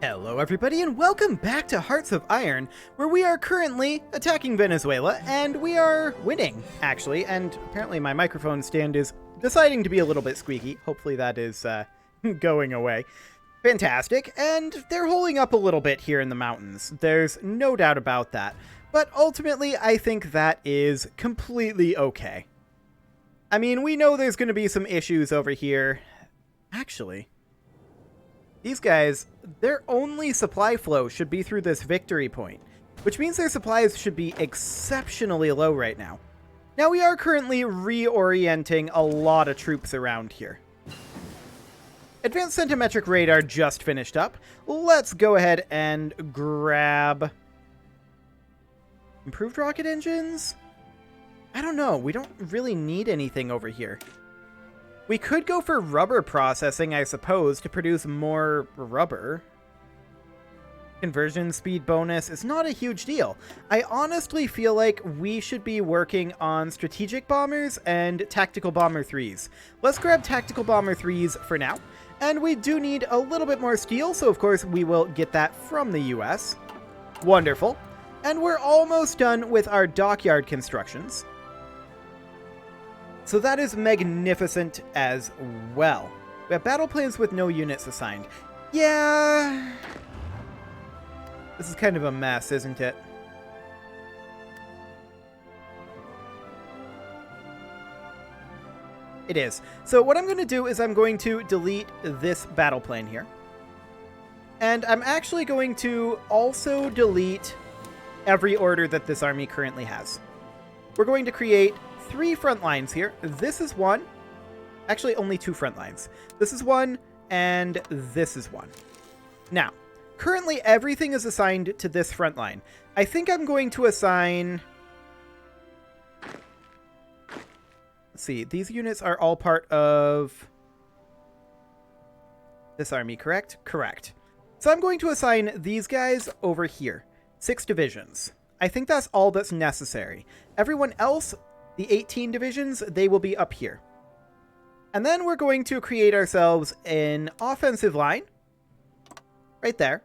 Hello everybody and welcome back to Hearts of Iron, where we are currently attacking Venezuela, and we are winning, actually, and apparently my microphone stand is deciding to be a little bit squeaky. Hopefully that is going away. Fantastic, and they're holding up a little bit here in the mountains. There's no doubt about that, but ultimately I think that is completely okay. I mean, we know there's going to be some issues over here. Actually, these guys, their only supply flow should be through this victory point, which means their supplies should be exceptionally low right now. Now, we are currently reorienting a lot of troops around here. Advanced Centimetric Radar just finished up. Let's go ahead and grab improved rocket engines? I don't know. We don't really need anything over here. We could go for rubber processing, I suppose, to produce more rubber. Conversion speed bonus is not a huge deal. I honestly feel like we should be working on strategic bombers and tactical bomber 3s. Let's grab tactical bomber 3s for now. And we do need a little bit more steel, so of course we will get that from the US. Wonderful. And we're almost done with our dockyard constructions. So that is magnificent as well. We have battle plans with no units assigned. Yeah. This is kind of a mess, isn't it? It is. So what I'm going to do is I'm going to delete this battle plan here. And I'm actually going to also delete every order that this army currently has. We're going to create 3 front lines here. This is one. Actually, only 2 front lines. This is one, and this is one. Now, currently everything is assigned to this front line. I think I'm going to assign... Let's see, these units are all part of this army, correct? Correct. So I'm going to assign these guys over here. 6 divisions. I think that's all that's necessary. Everyone else... The 18 divisions, they will be up here. And then we're going to create ourselves an offensive line. Right there.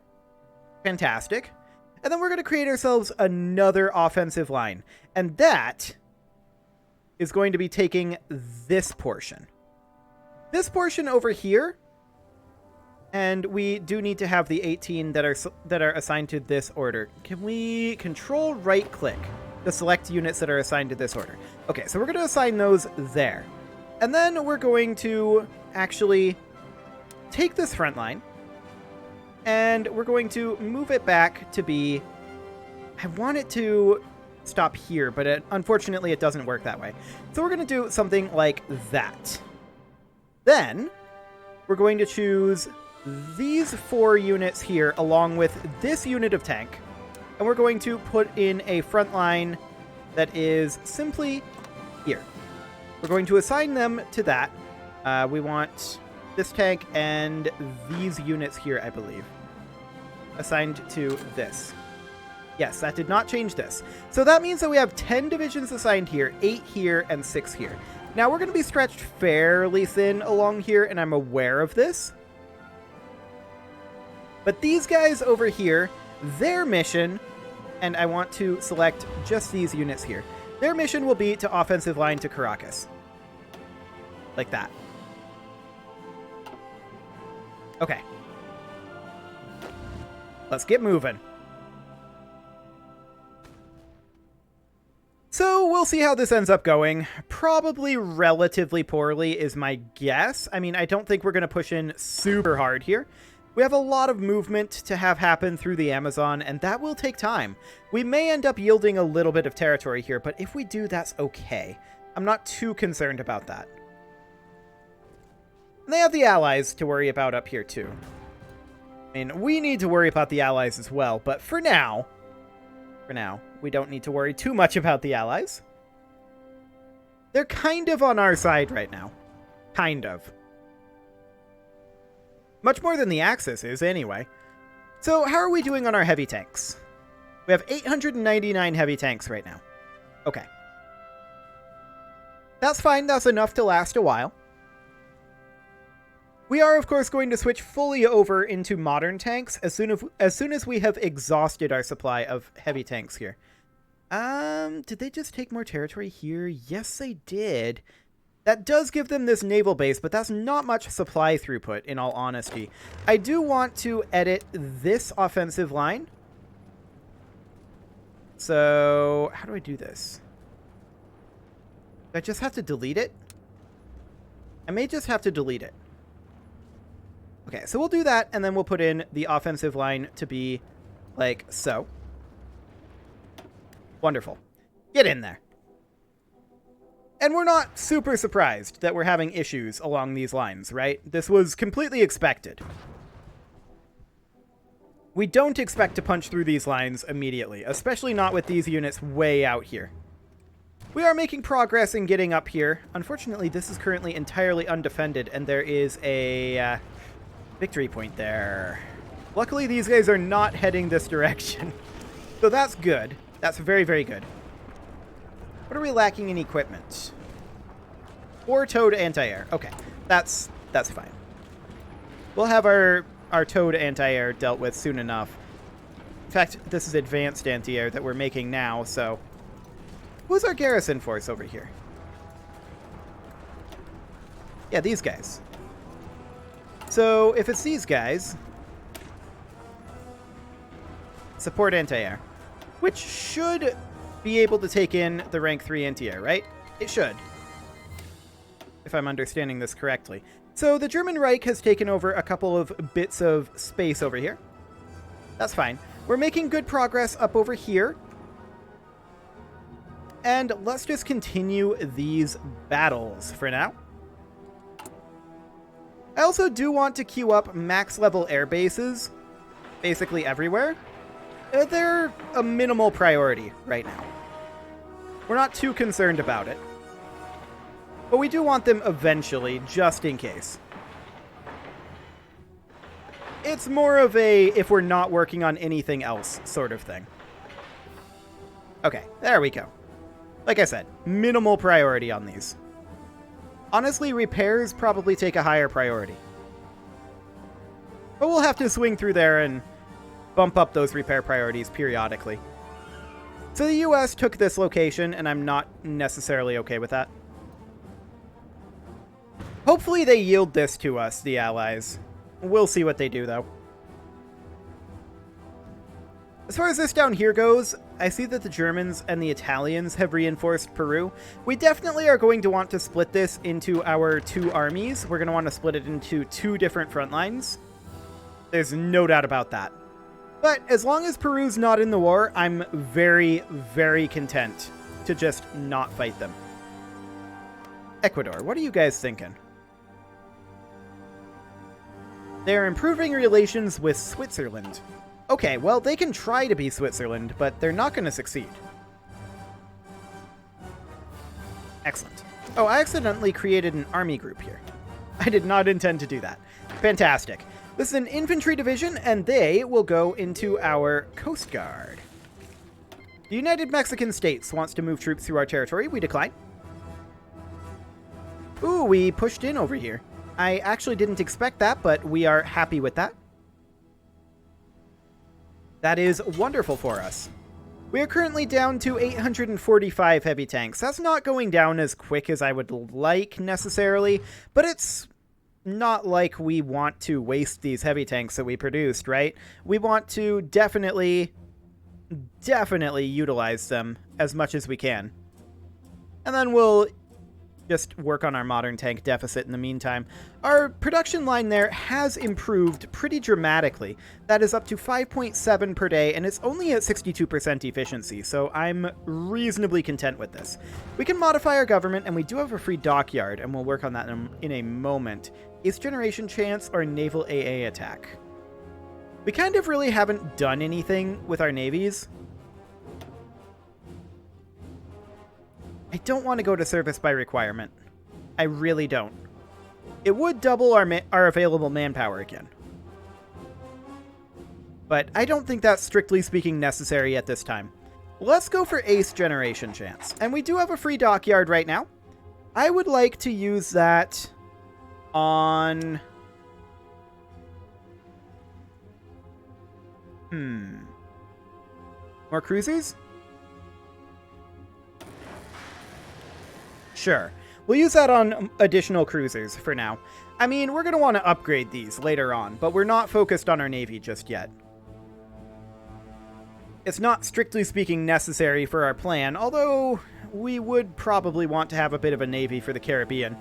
Fantastic. And then we're going to create ourselves another offensive line. And that is going to be taking this portion. This portion over here. And we do need to have the 18 that are assigned to this order. Can we control right click to select units that are assigned to this order? Okay, so we're going to assign those there. And then we're going to actually take this front line, and we're going to move it back to be... I want it to stop here, but unfortunately it doesn't work that way. So we're going to do something like that. Then we're going to choose these 4 units here along with this unit of tank. And we're going to put in a front line that is simply here. We're going to assign them to that. We want this tank and these units here, I believe, assigned to this. Yes, that did not change this. So that means that we have 10 divisions assigned here, 8 here, and 6 here. Now, we're going to be stretched fairly thin along here, and I'm aware of this. But these guys over here, their mission... And I want to select just these units here. Their mission will be to offensive line to Caracas. Like that. Okay. Let's get moving. So we'll see how this ends up going. Probably relatively poorly is my guess. I mean, I don't think we're going to push in super hard here. We have a lot of movement to have happen through the Amazon, and that will take time. We may end up yielding a little bit of territory here, but if we do, that's okay. I'm not too concerned about that. And they have the allies to worry about up here, too. I mean, we need to worry about the allies as well, but for now, we don't need to worry too much about the allies. They're kind of on our side right now. Kind of. Much more than the Axis is, anyway. So, how are we doing on our heavy tanks? We have 899 heavy tanks right now. Okay. That's fine. That's enough to last a while. We are, of course, going to switch fully over into modern tanks as soon as we have exhausted our supply of heavy tanks here. Did they just take more territory here? Yes, they did. That does give them this naval base, but that's not much supply throughput, in all honesty. I do want to edit this offensive line. So, how do I do this? Do I just have to delete it? I may just have to delete it. Okay, so we'll do that, and then we'll put in the offensive line to be like so. Wonderful. Get in there. And we're not super surprised that we're having issues along these lines, right? This was completely expected. We don't expect to punch through these lines immediately, especially not with these units way out here. We are making progress in getting up here. Unfortunately, this is currently entirely undefended, and there is a victory point there. Luckily, these guys are not heading this direction. So that's good. That's very, very good. What are we lacking in equipment? 4 towed anti-air. Okay, that's fine. We'll have our towed anti-air dealt with soon enough. In fact, this is advanced anti-air that we're making now, so... Who's our garrison force over here? Yeah, these guys. So, if it's these guys... Support anti-air. Which should be able to take in the rank 3 anti-air, right? It should. If I'm understanding this correctly. So the German Reich has taken over a couple of bits of space over here. That's fine. We're making good progress up over here. And let's just continue these battles for now. I also do want to queue up max level air bases basically everywhere. They're a minimal priority right now. We're not too concerned about it. But we do want them eventually, just in case. It's more of a if we're not working on anything else sort of thing. Okay, there we go. Like I said, minimal priority on these. Honestly, repairs probably take a higher priority. But we'll have to swing through there and bump up those repair priorities periodically. So the US took this location, and I'm not necessarily okay with that. Hopefully they yield this to us, the Allies. We'll see what they do, though. As far as this down here goes, I see that the Germans and the Italians have reinforced Peru. We definitely are going to want to split this into our 2 armies. We're going to want to split it into 2 different front lines. There's no doubt about that. But as long as Peru's not in the war, I'm very, very content to just not fight them. Ecuador, what are you guys thinking? They're improving relations with Switzerland. Okay, well, they can try to be Switzerland, but they're not going to succeed. Excellent. Oh, I accidentally created an army group here. I did not intend to do that. Fantastic. This is an infantry division, and they will go into our Coast Guard. The United Mexican States wants to move troops through our territory. We decline. Ooh, we pushed in over here. I actually didn't expect that, but we are happy with that. That is wonderful for us. We are currently down to 845 heavy tanks. That's not going down as quick as I would like, necessarily, but it's not like we want to waste these heavy tanks that we produced, right? We want to definitely utilize them as much as we can. And then we'll just work on our modern tank deficit in the meantime. Our production line there has improved pretty dramatically. That is up to 5.7 per day, and it's only at 62% efficiency, so I'm reasonably content with this. We can modify our government, and we do have a free dockyard, and we'll work on that in a moment. Is generation chance or naval AA attack? We kind of really haven't done anything with our navies. I don't want to go to service by requirement. I really don't. It would double our available manpower again. But I don't think that's strictly speaking necessary at this time. Let's go for ace generation chance. And we do have a free dockyard right now. I would like to use that on More cruisers? Sure. We'll use that on additional cruisers for now. I mean, we're going to want to upgrade these later on, but we're not focused on our Navy just yet. It's not strictly speaking necessary for our plan, although we would probably want to have a bit of a Navy for the Caribbean.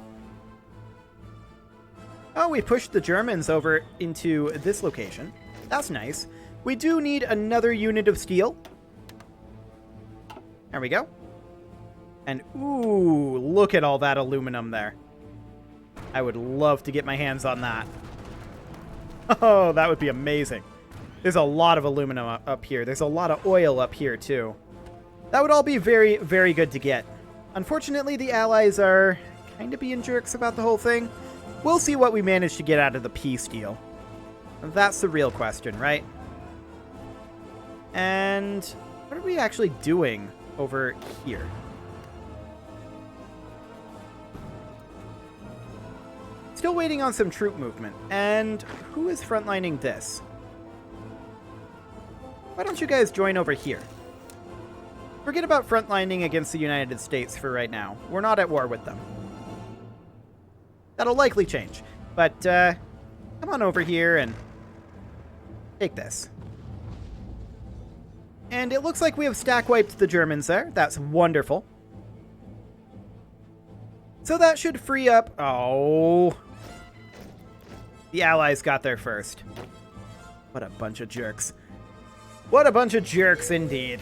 Oh, we pushed the Germans over into this location. That's nice. We do need another unit of steel. There we go. And ooh, look at all that aluminum there. I would love to get my hands on that. Oh, that would be amazing. There's a lot of aluminum up here. There's a lot of oil up here, too. That would all be very, very good to get. Unfortunately, the Allies are kind of being jerks about the whole thing. We'll see what we manage to get out of the peace deal. That's the real question, right? And what are we actually doing over here? Still waiting on some troop movement. And who is frontlining this? Why don't you guys join over here? Forget about frontlining against the United States for right now. We're not at war with them. That'll likely change. But, come on over here and take this. And it looks like we have stack wiped the Germans there. That's wonderful. So that should free up... Oh... The Allies got there first. What a bunch of jerks. What a bunch of jerks indeed.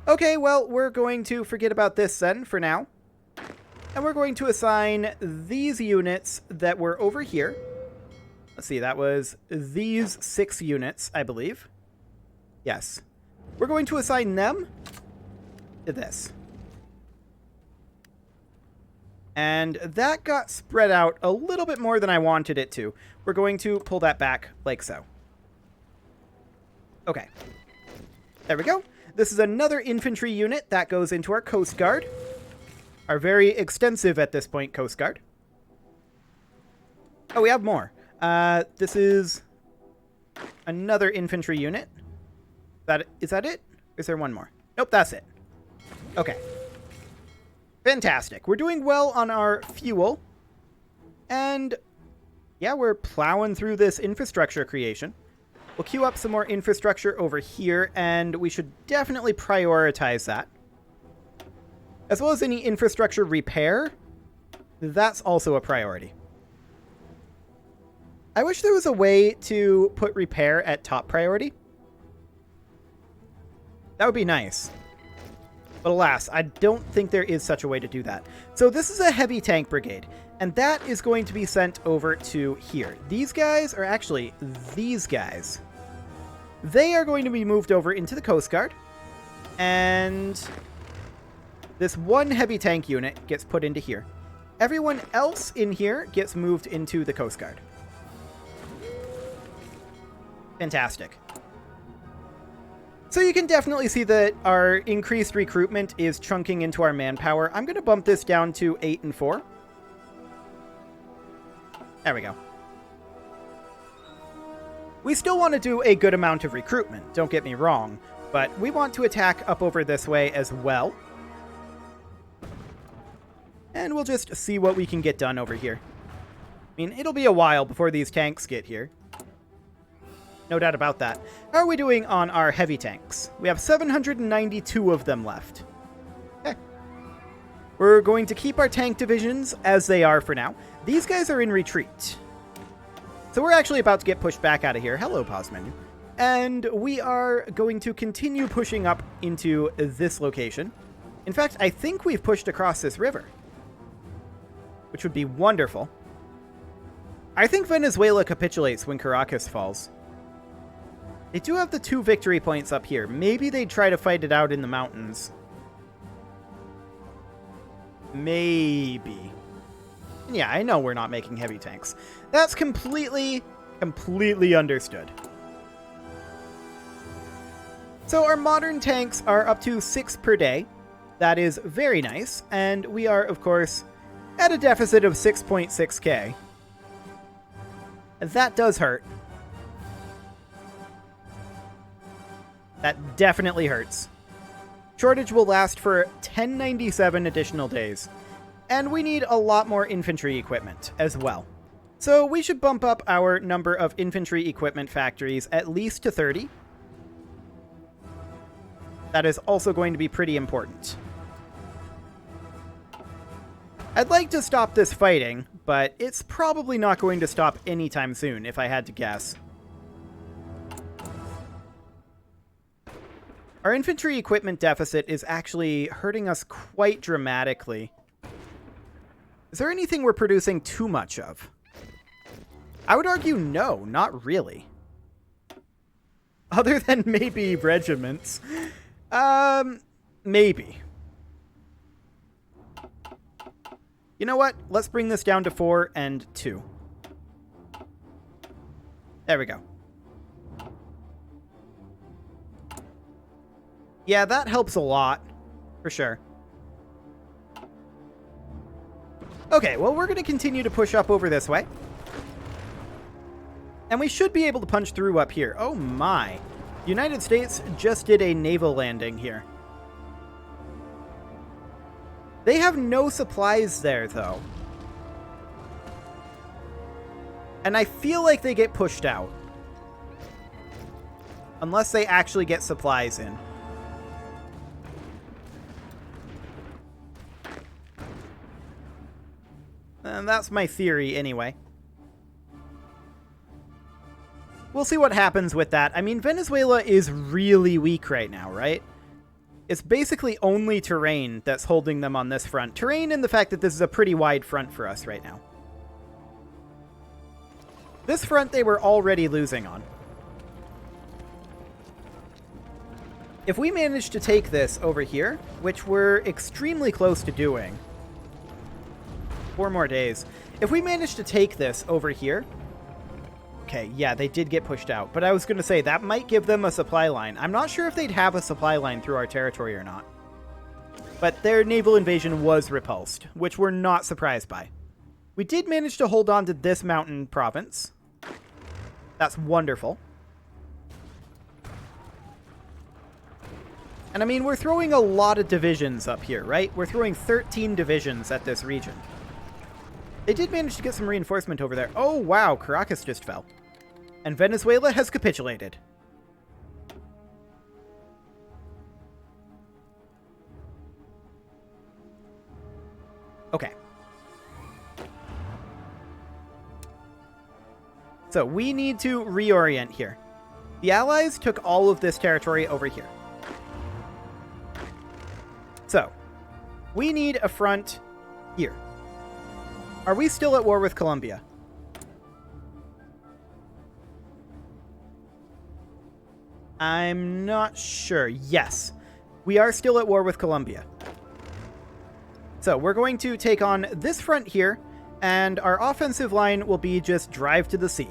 Okay, well, we're going to forget about this then for now. And we're going to assign these units that were over here. Let's see, that was these 6 units, I believe. Yes. We're going to assign them to this. And that got spread out a little bit more than I wanted it to. We're going to pull that back like so. Okay. There we go. This is another infantry unit that goes into our Coast Guard. Our very extensive, at this point, Coast Guard. Oh, we have more. This is another infantry unit. Is that it? Is there one more? Nope, that's it. Okay. Fantastic. We're doing well on our fuel. And yeah, we're plowing through this infrastructure creation. We'll queue up some more infrastructure over here, and we should definitely prioritize that. As well as any infrastructure repair. That's also a priority. I wish there was a way to put repair at top priority. That would be nice. But alas, I don't think there is such a way to do that. So this is a heavy tank brigade, and that is going to be sent over to here. These guys are actually these guys. They are going to be moved over into the Coast Guard, and this one heavy tank unit gets put into here. Everyone else in here gets moved into the Coast Guard. Fantastic. So you can definitely see that our increased recruitment is chunking into our manpower. I'm going to bump this down to 8 and 4. There we go. We still want to do a good amount of recruitment, don't get me wrong, but we want to attack up over this way as well. And we'll just see what we can get done over here. I mean, it'll be a while before these tanks get here. No doubt about that. How are we doing on our heavy tanks? We have 792 of them left. Okay. We're going to keep our tank divisions as they are for now. These guys are in retreat. So we're actually about to get pushed back out of here. Hello, pause menu. And we are going to continue pushing up into this location. In fact, I think we've pushed across this river, which would be wonderful. I think Venezuela capitulates when Caracas falls. They do have the 2 victory points up here. Maybe they'd try to fight it out in the mountains. Maybe. Yeah, I know we're not making heavy tanks. That's completely understood. So our modern tanks are up to 6 per day. That is very nice. And we are, of course, at a deficit of 6.6k. That does hurt. That definitely hurts. Shortage will last for 1097 additional days. And we need a lot more infantry equipment as well. So we should bump up our number of infantry equipment factories at least to 30. That is also going to be pretty important. I'd like to stop this fighting, but it's probably not going to stop anytime soon, if I had to guess. Our infantry equipment deficit is actually hurting us quite dramatically. Is there anything we're producing too much of? I would argue no, not really. Other than maybe regiments. Maybe. You know what? Let's bring this down to 4 and 2. There we go. Yeah, that helps a lot, for sure. Okay, well, we're going to continue to push up over this way. And we should be able to punch through up here. Oh my. The United States just did a naval landing here. They have no supplies there, though. And I feel like they get pushed out. Unless they actually get supplies in. And that's my theory, anyway. We'll see what happens with that. I mean, Venezuela is really weak right now, right? It's basically only terrain that's holding them on this front. Terrain and the fact that this is a pretty wide front for us right now. This front they were already losing on. If we manage to take this over here, which we're extremely close to doing... 4 more days. If we manage to take this over here... Okay, yeah, they did get pushed out. But I was going to say, that might give them a supply line. I'm not sure if they'd have a supply line through our territory or not. But their naval invasion was repulsed, which we're not surprised by. We did manage to hold on to this mountain province. That's wonderful. And I mean, we're throwing a lot of divisions up here, right? We're throwing 13 divisions at this region. They did manage to get some reinforcement over there. Oh, wow, Caracas just fell. And Venezuela has capitulated. Okay. So we need to reorient here. The Allies took all of this territory over here. So, we need a front here. Are we still at war with Colombia? I'm not sure. Yes, we are still at war with Colombia. So we're going to take on this front here, and our offensive line will be just drive to the sea.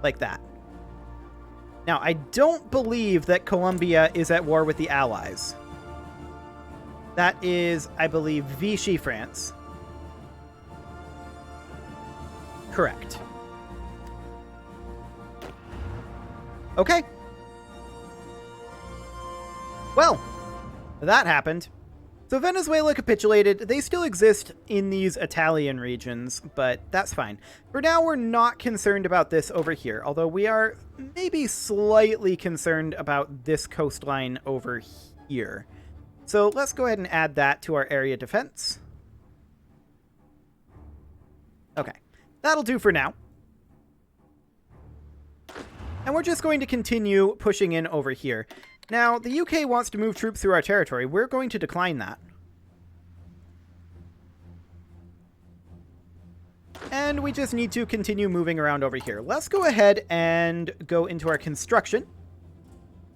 Like that. Now, I don't believe that Colombia is at war with the Allies. That is, I believe, Vichy France. Correct. Okay. Well, that happened. So Venezuela capitulated. They still exist in these Italian regions, but that's fine. For now, we're not concerned about this over here, although we are maybe slightly concerned about this coastline over here. So let's go ahead and add that to our area defense. Okay. That'll do for now. And we're just going to continue pushing in over here. Now, the UK wants to move troops through our territory. We're going to decline that. And we just need to continue moving around over here. Let's go ahead and go into our construction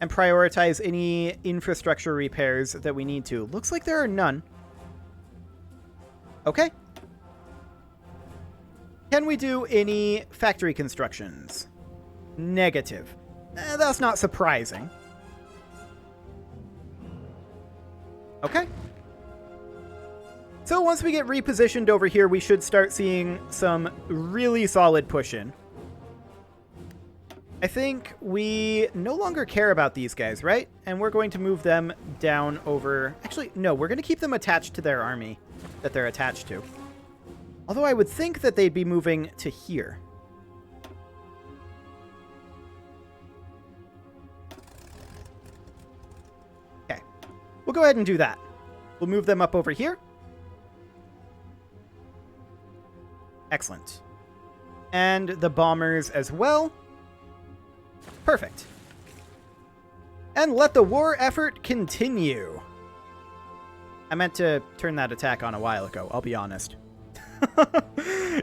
and prioritize any infrastructure repairs that we need to. Looks like there are none. Okay. Can we do any factory constructions? Negative. That's not surprising. Okay. So once we get repositioned over here, we should start seeing some really solid push-in. I think we no longer care about these guys, right? And we're going to move them down over... Actually, no, we're going to keep them attached to their army that they're attached to. Although I would think that they'd be moving to here. Okay. We'll go ahead and do that. We'll move them up over here. Excellent. And the bombers as well. Perfect. And let the war effort continue. I meant to turn that attack on a while ago, I'll be honest.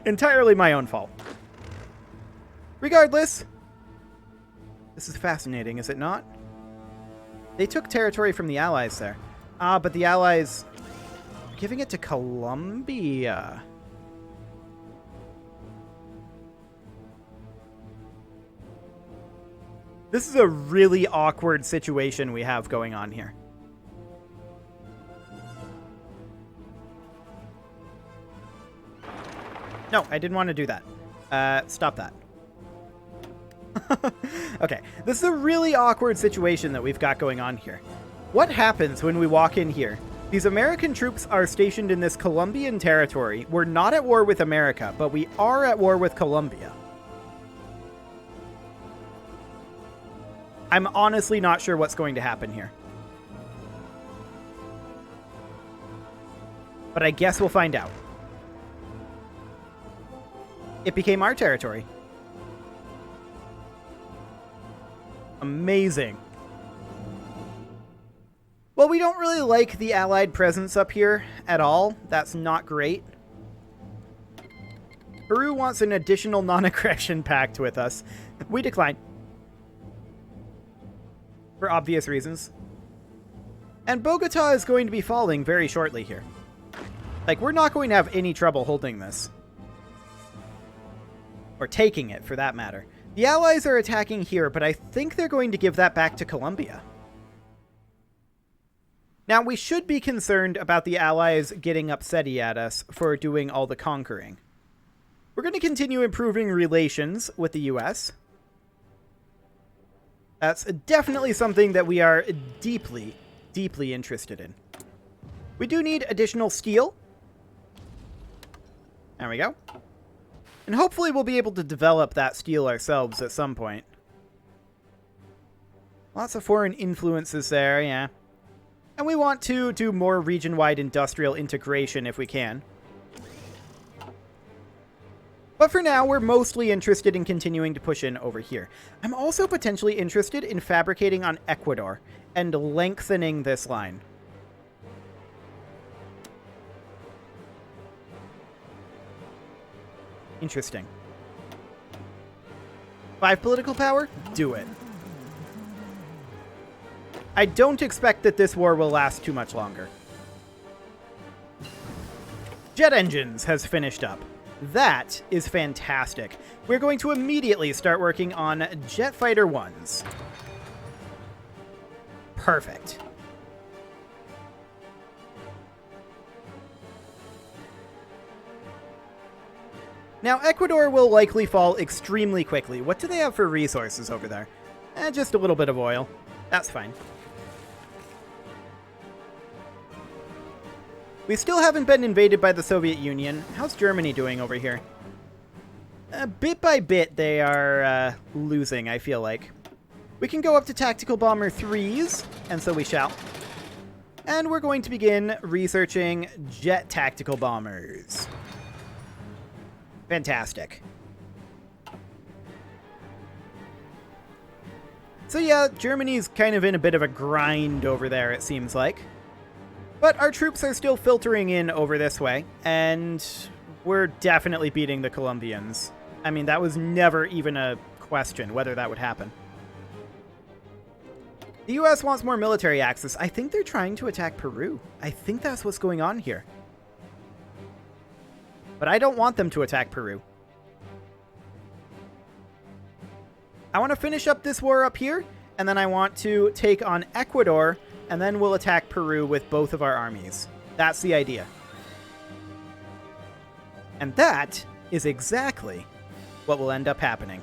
Entirely my own fault. Regardless, this is fascinating, is it not? They took territory from the Allies there. Ah, but the Allies are giving it to Colombia. This is a really awkward situation we have going on here. No, I didn't want to do that. Stop that. Okay, this is a really awkward situation that we've got going on here. What happens when we walk in here? These American troops are stationed in this Colombian territory. We're not at war with America, but we are at war with Colombia. I'm honestly not sure what's going to happen here. But I guess we'll find out. It became our territory. Amazing. Well, we don't really like the Allied presence up here at all. That's not great. Peru wants an additional non-aggression pact with us. We decline. For obvious reasons. And Bogota is going to be falling very shortly here. Like, we're not going to have any trouble holding this. Or taking it, for that matter. The Allies are attacking here, but I think they're going to give that back to Colombia. Now, we should be concerned about the Allies getting upsetty at us for doing all the conquering. We're going to continue improving relations with the US. That's definitely something that we are deeply, deeply interested in. We do need additional steel. There we go. And hopefully we'll be able to develop that steel ourselves at some point. Lots of foreign influences there, yeah. And we want to do more region-wide industrial integration if we can. But for now, we're mostly interested in continuing to push in over here. I'm also potentially interested in fabricating on Ecuador and lengthening this line. Interesting. 5 political power? Do it. I don't expect that this war will last too much longer. Jet engines has finished up. That is fantastic. We're going to immediately start working on jet fighter 1s. Perfect. Now, Ecuador will likely fall extremely quickly. What do they have for resources over there? Just a little bit of oil. That's fine. We still haven't been invaded by the Soviet Union. How's Germany doing over here? Bit by bit, they are losing, I feel like. We can go up to Tactical Bomber 3s, and so we shall. And we're going to begin researching jet tactical bombers. Fantastic. So yeah, Germany's kind of in a bit of a grind over there, it seems like. But our troops are still filtering in over this way, and we're definitely beating the Colombians. I mean, that was never even a question whether that would happen. The US wants more military access. I think they're trying to attack Peru. I think that's what's going on here. But I don't want them to attack Peru. I want to finish up this war up here, and then I want to take on Ecuador, and then we'll attack Peru with both of our armies. That's the idea. And that is exactly what will end up happening.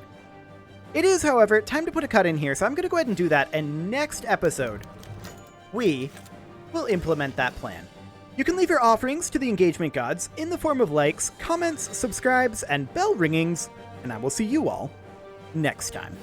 It is, however, time to put a cut in here, so I'm going to go ahead and do that, and next episode, we will implement that plan. You can leave your offerings to the engagement gods in the form of likes, comments, subscribes, and bell ringings, and I will see you all next time.